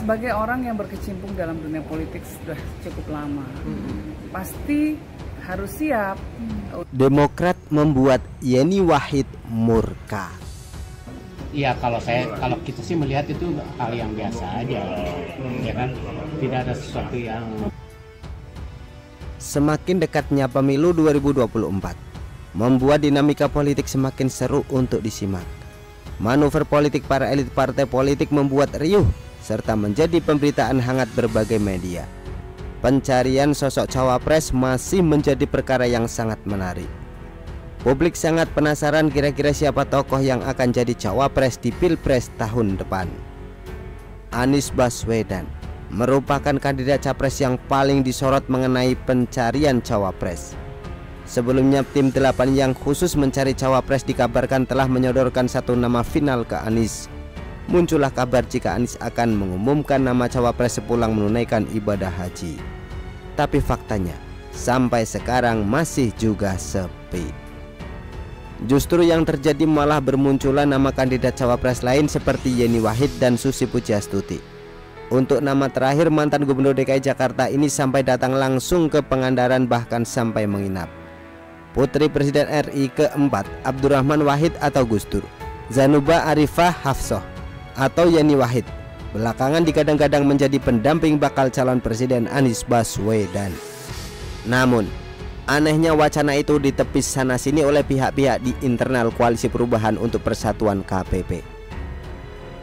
sebagai orang yang berkecimpung dalam dunia politik sudah cukup lama, pasti harus siap. Demokrat membuat Yeni Wahid murka. Iya, kalau kita sih melihat itu hal yang biasa aja, ya kan? Tidak ada sesuatu yang. Semakin dekatnya pemilu 2024 membuat dinamika politik semakin seru untuk disimak. Manuver politik para elit partai politik membuat riuh serta menjadi pemberitaan hangat berbagai media. Pencarian sosok cawapres masih menjadi perkara yang sangat menarik. Publik sangat penasaran kira-kira siapa tokoh yang akan jadi cawapres di Pilpres tahun depan. Anies Baswedan merupakan kandidat capres yang paling disorot mengenai pencarian cawapres. Sebelumnya tim 8 yang khusus mencari cawapres dikabarkan telah menyodorkan satu nama final ke Anies. Muncullah kabar jika Anies akan mengumumkan nama cawapres sepulang menunaikan ibadah haji. Tapi faktanya sampai sekarang masih juga sepi. Justru yang terjadi malah bermunculan nama kandidat cawapres lain seperti Yeni Wahid dan Susi Pujiastuti. Untuk nama terakhir, mantan Gubernur DKI Jakarta ini sampai datang langsung ke Pangandaran bahkan sampai menginap. Putri Presiden RI keempat Abdurrahman Wahid atau Gus Dur, Zanuba Arifah Hafsoh atau Yeni Wahid belakangan digadang-gadang menjadi pendamping bakal calon Presiden Anies Baswedan. Namun anehnya wacana itu ditepis sana-sini oleh pihak-pihak di internal Koalisi Perubahan untuk Persatuan KPP.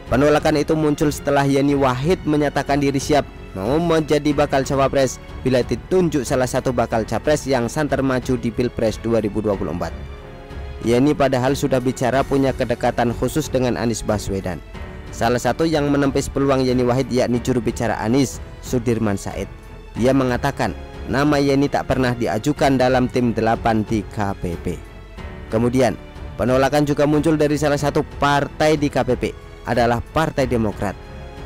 Penolakan itu muncul setelah Yeni Wahid menyatakan diri siap mau menjadi bakal cawapres bila ditunjuk salah satu bakal capres yang santer maju di Pilpres 2024. Yeni padahal sudah bicara punya kedekatan khusus dengan Anies Baswedan. Salah satu yang menempis peluang Yeni Wahid yakni juru bicara Anies, Sudirman Said. Ia mengatakan nama Yeni tak pernah diajukan dalam tim 8 di KPP. Kemudian penolakan juga muncul dari salah satu partai di KPP, adalah Partai Demokrat.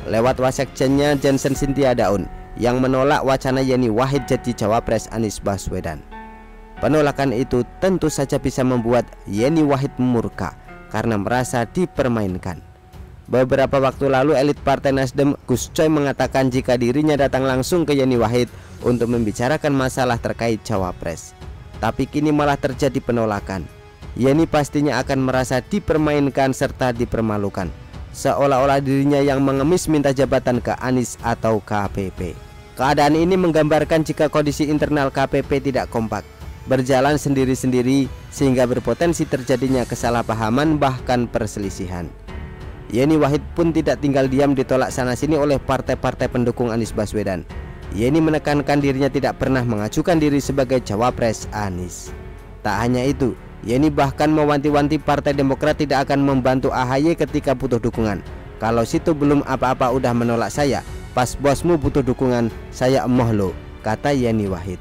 Lewat wasekjennya Jensen Cynthia Daun yang menolak wacana Yeni Wahid jadi cawapres Anies Baswedan. Penolakan itu tentu saja bisa membuat Yeni Wahid murka karena merasa dipermainkan. Beberapa waktu lalu elit Partai Nasdem Gus Coy mengatakan jika dirinya datang langsung ke Yeni Wahid untuk membicarakan masalah terkait cawapres. Tapi kini malah terjadi penolakan. Yeni pastinya akan merasa dipermainkan serta dipermalukan, seolah-olah dirinya yang mengemis minta jabatan ke Anies atau KPP. Keadaan ini menggambarkan jika kondisi internal KPP tidak kompak, berjalan sendiri-sendiri sehingga berpotensi terjadinya kesalahpahaman bahkan perselisihan. Yeni Wahid pun tidak tinggal diam ditolak sana-sini oleh partai-partai pendukung Anies Baswedan. Yeni menekankan dirinya tidak pernah mengajukan diri sebagai cawapres Anies. Tak hanya itu, Yeni bahkan mewanti-wanti Partai Demokrat tidak akan membantu AHY ketika butuh dukungan. Kalau situ belum apa-apa udah menolak saya, pas bosmu butuh dukungan saya emoh lo, kata Yeni Wahid.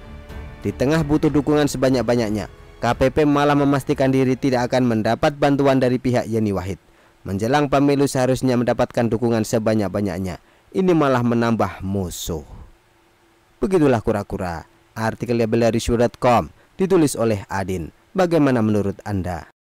Di tengah butuh dukungan sebanyak-banyaknya, KPP malah memastikan diri tidak akan mendapat bantuan dari pihak Yeni Wahid. Menjelang pemilu seharusnya mendapatkan dukungan sebanyak-banyaknya, ini malah menambah musuh. Begitulah kura-kura. Artikel dari Syurah.com ditulis oleh Adin. Bagaimana menurut Anda?